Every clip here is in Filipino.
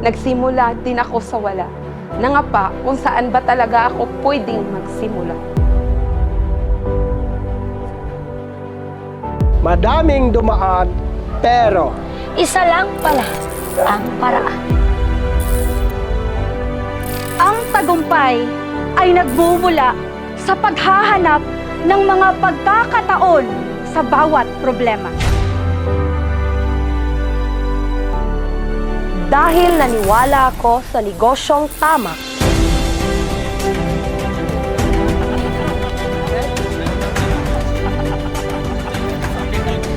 Nagsimula din ako sa wala. Nangapa kung saan ba talaga ako pwedeng magsimula. Madaming dumaan, pero Isa lang pala ang paraan. Ang tagumpay ay nagmumula sa paghahanap ng mga pagkakataon sa bawat problema. Dahil naniwala ako sa negosyong tama.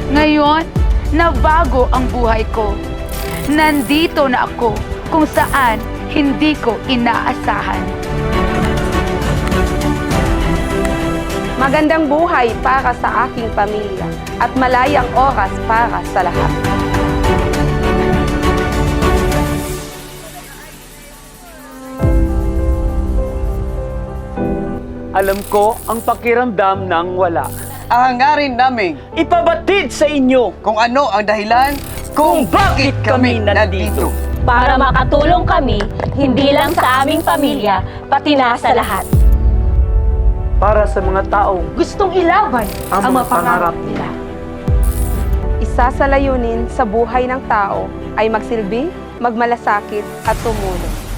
Ngayon, nabago ang buhay ko. Nandito na ako kung saan hindi ko inaasahan. Magandang buhay para sa aking pamilya at malayang oras para sa lahat. Alam ko ang pakiramdam ng wala. Ahangarin namin Ipabatid sa inyo kung ano ang dahilan kung bakit kami nandito. Para makatulong kami, hindi lang sa aming pamilya, pati na sa lahat. para sa mga taong Gustong ilaban ang mga pangarap nila. Isa sa layunin sa buhay ng tao ay magsilbi, magmalasakit at tumulong.